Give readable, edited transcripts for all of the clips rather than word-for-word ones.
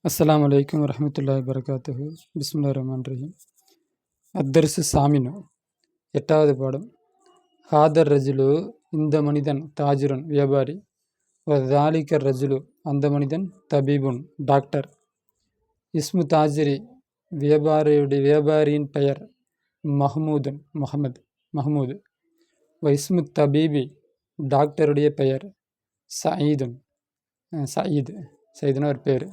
அஸ்ஸலாமு அலைக்கும் வரஹ்மத்துல்லாஹி வபரகாத்துஹு. பிஸ்மில்லாஹிர் ரஹ்மானிர் ரஹீம். அத்தர்சு சாமினு 8வது பாடம். ஹாதர் ரஜுலு, இந்த மனிதன், தாஜிருன் வியாபாரி, வதாலிகர் ரஜுலு, அந்த மனிதன், தபீபுன் டாக்டர். இஸ்மு தாஜிரி, வியாபாரியின் பெயர், மஹ்மூதுன் மஹமூது. இஸ்மு தபீபி, டாக்டருடைய பெயர், சயீதுன் சயீதுன்னு ஒரு பேர்.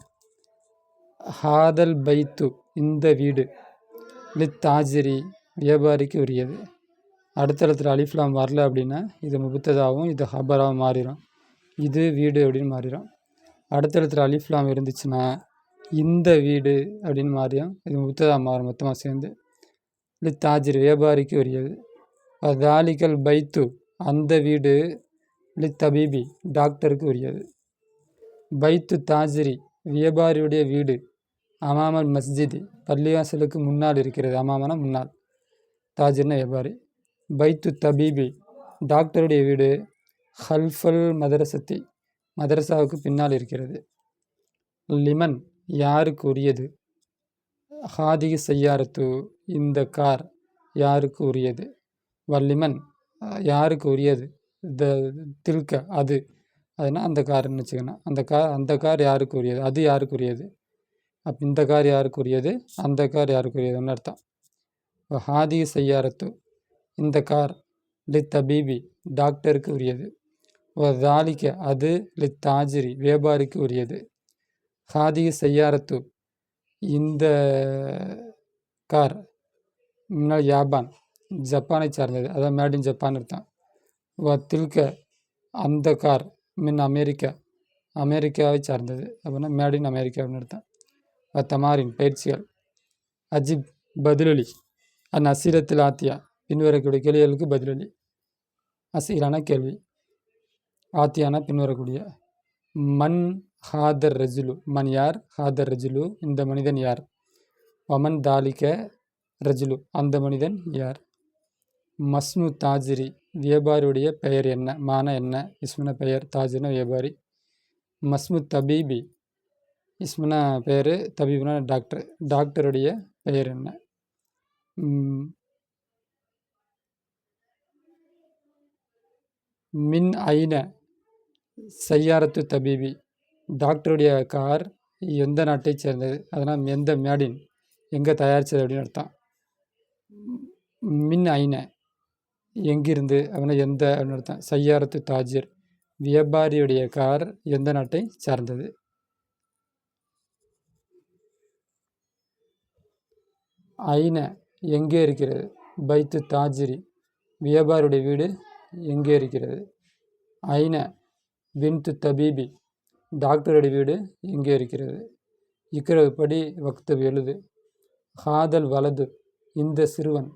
ஹாதல் பைத்து, இந்த வீடு, தாஜிரி வியாபாரிக்கு உரியது. அடுத்தளத்தில் அலிஃப்லாம் வரல அப்படின்னா இது முபத்ததாகவும் இது ஹபராகவும் மாறிடும். இது வீடு அப்படின்னு மாறிடும். அடுத்தளத்தில் அலிஃப்லாம் இருந்துச்சுன்னா இந்த வீடு அப்படின்னு மாறிடும். இது முபத்ததா மாறும் மொத்தமாக சேர்ந்து. தாஜிரி வியாபாரிக்கு உரியது. தாலிகல் பைத்து, அந்த வீடு, தபீபி டாக்டருக்கு உரியது. பைத்து தாஜிரி வியாபாரியுடைய வீடு, அமாமல் மஸ்ஜிதி பள்ளிவாசலுக்கு முன்னால் இருக்கிறது. அமாமனா முன்னால், தாஜிர்னா வியாபாரி. பைத்து தபீபி டாக்டருடைய வீடு, ஹல்ஃபல் மதரசத்தி மதரசாவுக்கு பின்னால் இருக்கிறது. லிமன் யாருக்கு உரியது, ஹாதிகி செய்யாரத்து இந்த கார் யாருக்கு உரியது, வல்லிமன் யாருக்கு உரியது, தில்க அது அதனால் அந்த கார்னு வச்சுக்கணும். அந்த கார் யாருக்கு உரியது, அது யாருக்கு உரியது. அப்போ இந்த கார் யாருக்கு உரியது, அந்த கார் யாருக்கு உரியதுன்னு அர்த்தம். ஹாதி செய்யாரத்து இந்த கார், தபீபி டாக்டருக்கு உரியது. தாலிக்க அது, தாஜிரி வியாபாரிக்கு உரியது. ஹாதி செய்யாரத்து இந்த கார், முன்னால் யாபான் ஜப்பானை சார்ந்தது, அதாவது மேட் இன் ஜப்பான் அர்த்தம். தில்க அந்த கார், மின் அமெரிக்காவை சார்ந்தது, அப்படின்னா மேட் இன் அமெரிக்கான்னு அர்த்தம். தமாரின் பயிற்சிகள். அஜிப் பதிலொலி, அசிரத்தில் ஆத்தியா பின்வரக்கூடிய கேள்விகளுக்கு பதிலொலி. அசீரான கேள்வி, ஆத்தியான பின்வரக்கூடிய. மன் ஹாதர் ரஜுலு, மன் யார், ஹாதர் ரஜுலு இந்த மனிதன் யார், வமன் தாலிக ரஜுலு அந்த மனிதன் யார். மஸ்மு தாஜிரி வியாபாரியுடைய பெயர் என்ன, மான என்ன, இஸ்முன பெயர், தாஜிர்னா வியாபாரி. மஸ்மு தபீபி இஸ்முனா பெயர், தபீப்னா டாக்டர், டாக்டருடைய பெயர் என்ன. மின் ஐன செய்யாரத்து தபீபி டாக்டருடைய கார் எந்த நாட்டை சேர்ந்தது, அதனால் எந்த மேடின் எங்கே தயாரித்தது அப்படின்னு அர்த்தம். மின் ஐன எங்கிருந்து, அப்படின்னா எந்த அப்படின்னு அர்த்தம். செய்யாரத்து தாஜிர் வியாபாரியுடைய கார் எந்த நாட்டை சார்ந்தது. ஐன எங்கே இருக்கிறது, பைத்து தாஜிரி வியாபாரியுடைய வீடு எங்கே இருக்கிறது. ஐன பின்து தபீபி டாக்டருடைய வீடு எங்கே இருக்கிறது. இக்ரவு படி, வக்தப் எழுது. ஹாதல் வலது இந்த சிறுவன்,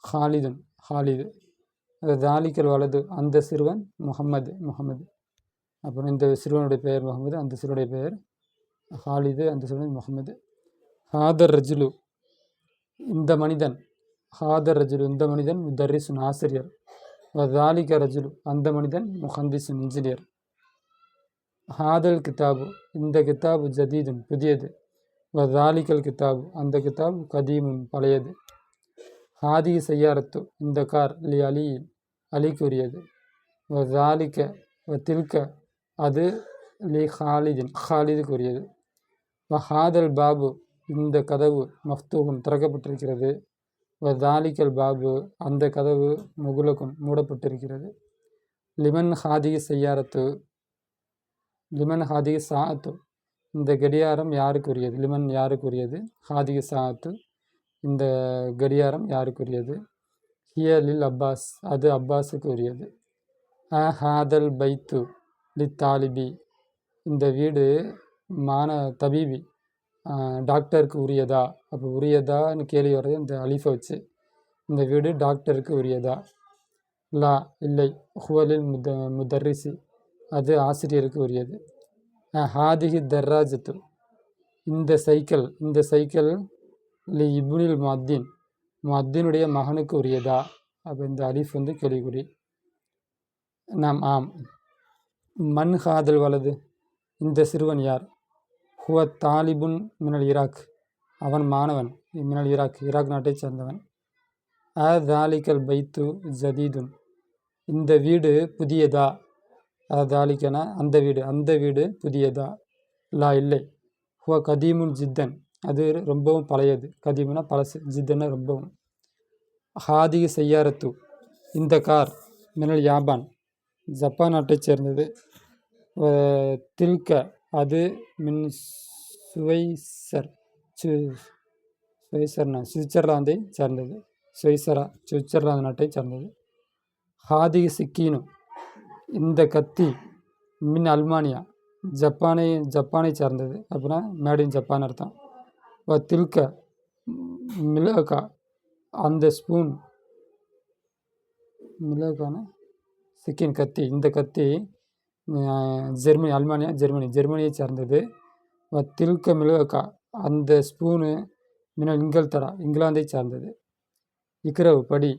ஹாலிது தாலிக்கல் வலது அந்த சிறுவன், முகமது. அப்புறம் இந்த சிறுவனுடைய பெயர் முகமது, அந்த சிறுவனுடைய பெயர் ஹாலிது, அந்த சிறுவன் முகமது. ஹாதர் ரஜுலு இந்த மனிதன், ஹாதர் ரஜுலு இந்த மனிதன், முதர்ரிசுன் ஆசிரியர். வதாலிக ரஜுலு அந்த மனிதன், முஹந்திசுன் இன்ஜினியர். ஹாதல் கிதாபு இந்த கிதாபு, ஜதீதுன் புதியது. வதாலிகல் கிதாபு அந்த கிதாபு, கதீமுன் பழையது. ஹாதி செய்யாரத்து இந்த கார், அலிக்கு உரியது. வதாலிக தில்க அது, ஹாலிதுக்கு உரியது. ஹாதல் பாபு இந்த கதவு, மஃப்தூகுன் திறக்கப்பட்டிருக்கிறது. வதாலிகல் பாபு அந்த கதவு, முகுலகுன் மூடப்பட்டிருக்கிறது. லிமன் ஹாதி செய்யாரத்து சாத்து இந்த கடியாரம் யாருக்கு உரியது, லிமன் யாருக்கு உரியது, ஹாதி சாத்து இந்த கடியாரம் யாருக்கு உரியது. ஹியலில் அப்பாஸ் அது அப்பாஸுக்கு உரியது. ஹாதல் பைத்து தாலிபி இந்த வீடு, தபீபி டாக்டருக்கு உரியதா. அப்போ உரியதான்னு கேள்வி வர்றது இந்த அலிஃபை வச்சு. இந்த வீடு டாக்டருக்கு உரியதா. லா இல்லை. ஹுவலில் முதர்ரிசி அது ஆசிரியருக்கு உரியது. ஹாதிஹி தர்ராஜத்து இந்த சைக்கிள் லி இப்னில் முஅத்தினுடைய மகனுக்கு உரியதா. அப்போ இந்த அலிஃப் கேள்விக்குறி. நாம் ஆம். மன் ஹாதல் வலது இந்த சிறுவன் யார், ஹுவ தாலிபுன் மினல் ஈராக், அவன் மாணவன், மினல் ஈராக், ஈராக் நாட்டைச் சேர்ந்தவன். தாலிகல் பைத்து ஜதீதுன், இந்த வீடு புதியதா. தாலிக்கன அந்த வீடு, அந்த வீடு புதியதா. லா இல்லை. ஹுவ கதீமுன் ஜித்தன், அது ரொம்பவும் பழையது. கதீமுனா பழசு, ஜித்தன்னா ரொம்பவும். ஹாதிகி செய்யாரத்து, இந்த கார், மினல் யாபான், ஜப்பான் நாட்டைச் சேர்ந்தது. தில்க, அது, மின் சுவைசர், சுவைசர்னா சுவிட்சர்லாந்தை சேர்ந்தது. சுவிட்சர்லாந்து நாட்டைச் சேர்ந்தது. ஹாதிகி சிக்கீனு, இந்த கத்தி, மின் அல்மானியா, ஜப்பானை சார்ந்தது. அப்படின்னா மேட் இன் ஜப்பான் அர்த்தம். தில்க மிளகா, அந்த ஸ்பூன், மிளகான சிக்கின் கத்தி, இந்த கத்தி ஜெர்மனி, அல்மானியா ஜெர்மனியை சார்ந்தது. தில்க மிளகா, அந்த ஸ்பூனு மின இங்கல்தரா, இங்கிலாந்தை சார்ந்தது. இக்ரவு படி,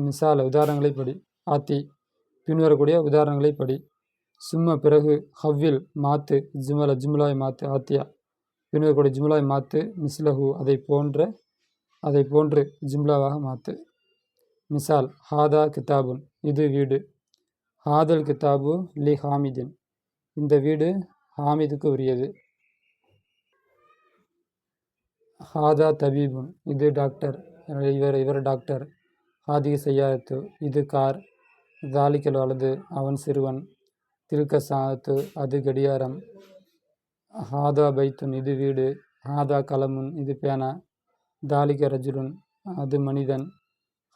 மிசால உதாரணங்களை படி, ஆத்தி பின்வரக்கூடிய உதாரணங்களை படி. சும்மா பிறகு, ஹவ்வில் மாத்து, ஜும்லாய் மாத்து, ஆத்தியா பின்வரக்கூடிய ஜும்லாய் மாத்து, மிஸ்லஹு அதை போன்று ஜும்லாவாக மாத்து. மிசால், ஹாதா கிதாபுன், இது வீடு. ஹாதல் கிதாபு லி ஹாமிதின், இந்த வீடு ஹாமிதுக்கு உரியது. ஹாதா தபீபுன், இது டாக்டர், இவர் டாக்டர். ஹாதிகி செய்யாத்து, இது கார். தாலிக்கல் வலது, அவன் சிறுவன். தில்க சாத்து, அது கடியாரம். ஹாதா பைத்துன், இது வீடு. ஹாதா கலமுன், இது பேனா. தாலிக ரஜுலுன், அது மனிதன்.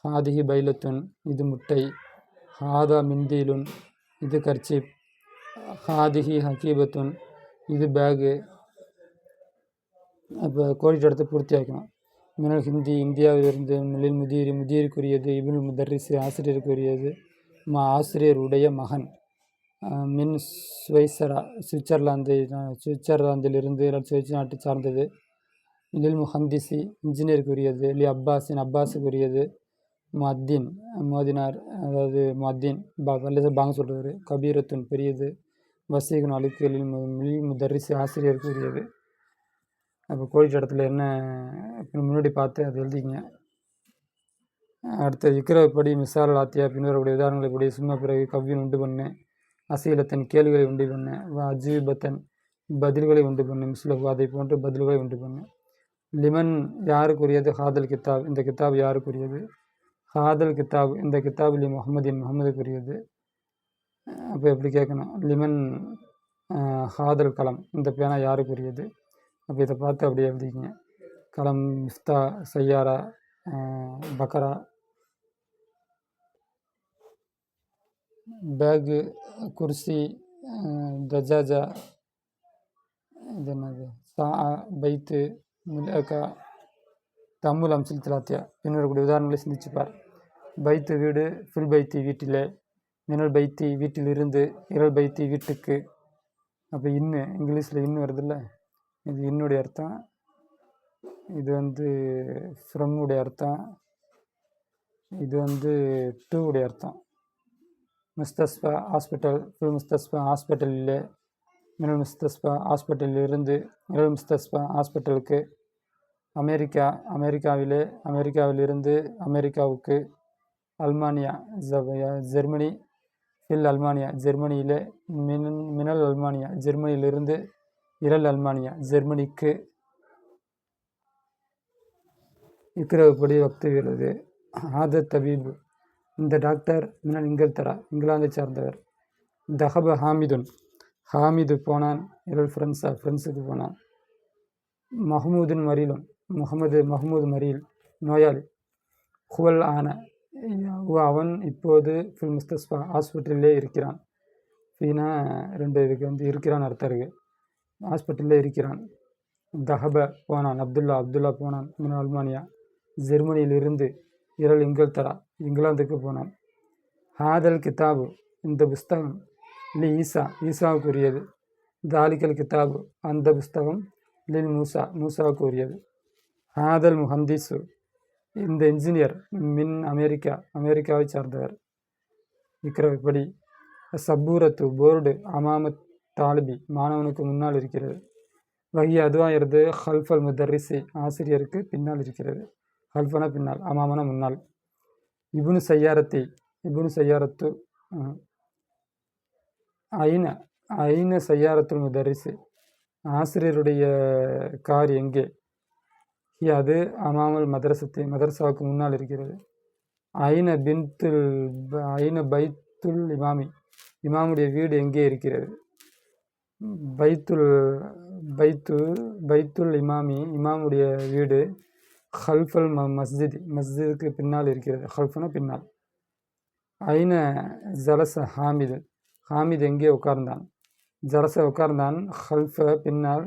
ஹாதிகி பைலத்துன், இது முட்டை. ஹாதா மிந்தீலுன், இது கர்ச்சிப். ஹாதிகி ஹக்கீபத்துன், இது பேகு. அப்போ கோடிட்டு எடுத்து பூர்த்தி ஆக்கணும். மினல் ஹிந்தி, இந்தியாவிலிருந்து. மிலில் முதியருக்குரியது. இபுல் முதர்ரிசு, ஆசிரியருக்குரியது. ஆசிரியருடைய மகன். மின் சுவைசரா, சுவிட்சர்லாந்திலிருந்து, சுவிட்சர் நாட்டை சார்ந்தது. லில் முஹந்திசி, இன்ஜினியருக்குரியது. லி அப்பாஸின், அப்பாஸுக்குரியது. முஅத்தின், மோதினார், அதாவது முஅத்தின் பாங்க சொல்கிறவர். கபீரத்துன், பெரியது. வசீகுன், அழுக்கு. மில் முதர்ரிசு, ஆசிரியருக்குரியது. அப்போ கோடிட்ட இடத்துல என்ன முன்னாடி பார்த்து அதை எழுதிங்க. அடுத்த இக்ரப்படி மிசால் ஆத்தியா பின்வரக்கூடிய உதாரணங்களை படி. சும்மா பிறகு கவ்வின் உண்டு பண்ணு. அசீலத்தன், கேள்விகளை உண்டு பண்ணு. அஜீபத்தன், பதில்களை உண்டு பண்ணு. மிஸ்லஹு, அதை போன்று பதில்களை உண்டு பண்ணு. லிமன், யாருக்குரியது. ஹாதல் கித்தாப், இந்த கித்தாப் யாருக்குரியது. ஹாதல் கித்தாப், இந்த கித்தாப் லி முஹம்மதின், முகமதுக்குரியது. அப்போ எப்படி கேட்கணும். லிமன் ஹாதல் கலம், இந்த பேனா யாருக்குரியது. அப்போ இதை பார்த்து அப்படியே எழுதிக்கிங்க. கலம், மிஃப்தா, சையாரா, பக்கரா. பேகு, குர்சி, தஜாஜா, இது என்னது, சா, பைத்து, மிளகா. தம்முல் அம்சில் திலாத்தியா, பின்வரக்கூடிய உதாரணங்களை சிந்திச்சுப்பார். பைத்து வீடு. ஃபில் பைத்தி, வீட்டிலே. மினல் பைத்தி, வீட்டிலிருந்து. இரல் பைத்தி, வீட்டுக்கு. அப்போ இங்கிலீஷில் வருதில்ல, இது இன்னுடைய அர்த்தம். இது ஃப்ரம் உடைய அர்த்தம். இது டு உடைய அர்த்தம். முஸ்தஸ்பா, ஹாஸ்பிட்டல். ஃபில் முஸ்தஸ்பா, ஹாஸ்பிட்டலிலே. மினல் முஸ்தஸ்பா, ஹாஸ்பிட்டலிலிருந்து. இரல் முஸ்தஸ்பா, ஹாஸ்பிட்டலுக்கு. அமெரிக்கா, அமெரிக்காவிலே. அமெரிக்காவிலிருந்து, அமெரிக்காவுக்கு. அல்மானியா, ஜெர்மனி. ஃபில் அல்மானியா, ஜெர்மனியிலே. மினல் அல்மானியா, ஜெர்மனியிலிருந்து. இரல் அல்மானியா, ஜெர்மனிக்கு. இக்ரவுப்படி வக்துகிறது. ஆதத் தபீபு, இந்த டாக்டர். மினல் இங்கல்தரா, இங்கிலாந்தை சார்ந்தவர். தஹப ஹாமிதுன், ஹாமிது போனான். இரல் ஃப்ரெண்ட்ஸா, ஃப்ரெண்ட்ஸுக்கு போனான். மஹமூதுன் மரீலுன், மஹமூது மரீல், நோயாளி. ஹுவல் ஆன, அவன் இப்போது. ஃபில் முஸ்தஸ்பா, ஹாஸ்பிட்டலிலே இருக்கிறான். ஃபீனா ரெண்டு இதுக்கு இருக்கிறான் அர்த்தம் இருக்குது. ஹாஸ்பிட்டலில் இருக்கிறான். தஹப போனான். அப்துல்லா போனான். மின் அல்மானியா, ஜெர்மனியிலிருந்து. இரல் இங்கல்தரா, இங்கிலாந்துக்கு போனான். ஹாதல் கிதாபு, இந்த புஸ்தகம். லி ஈசா, ஈசாவுக்குரியது. தாலிக்கல் கிதாபு, அந்த புஸ்தகம். லில் மூசா, மூசாவுக்கு உரியது. ஹாதல் முஹந்திசு, இந்த இன்ஜினியர். மின் அமெரிக்கா, அமெரிக்காவை சார்ந்தவர். இக்ரப்படி. சப்பூரத்து, போர்டு. அமாமத் தாலிபி, மாணவனுக்கு முன்னால் இருக்கிறது. வகி அதுவாக இருந்து ஹல்ஃபல் முதர்ரிசி ஆசிரியருக்கு பின்னால் இருக்கிறது. ஹல்ஃபனா பின்னால், அமாமனா முன்னால். இபுனு சையாரத்தி இபுனு சையாரத்து ஐன ஐன சையாரத்துல் முதர்ரிசி ஆசிரியருடைய கார் எங்கே? அது அமாமல் மதரசத்தை மதரசாவுக்கு முன்னால் இருக்கிறது. ஐன பின்துல் ஐன பைத்துல் இமாமி இமாமுடைய வீடு எங்கே இருக்கிறது? பைத்துல் இமாமி இமாமுடைய வீடு ஹல்ஃபல் மஸ்ஜிதுக்கு பின்னால் இருக்கிறது. ஹல்ஃபனா பின்னால். ஐன ஜலச ஹாமித் எங்கே உட்கார்ந்தான்? ஜலச உட்கார்ந்தான் ஹல்ஃப பின்னால்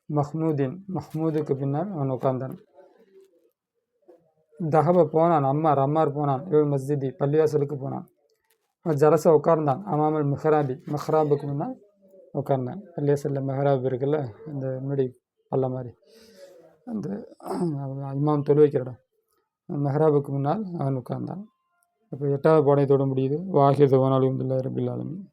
மஹ்மூதுக்கு பின்னால் அவன் உட்கார்ந்தான். தஹப போனான் அம்மார் போனான் மஸ்ஜிதி பள்ளிவாசலுக்கு போனான். ஜலச உட்கார்ந்தான் அமாமல் மெஹ்ராபுக்கு முன்னால் உட்கார்ந்தான். பள்ளிவாசலில் மெஹ்ராப் இருக்குல்ல, அந்த முன்னாடி பல்ல மாதிரி அந்த இமாம் தொழு வைக்கிற இடம், மெஹ்ராபுக்கு முன்னால் அவன் உட்கார்ந்தான். இப்போ 8வது பாடம் இதோட முடியுது. வாஹிர் தவான் அல்ஹம்துலில்லாஹி ரப்பில் ஆலமீன்.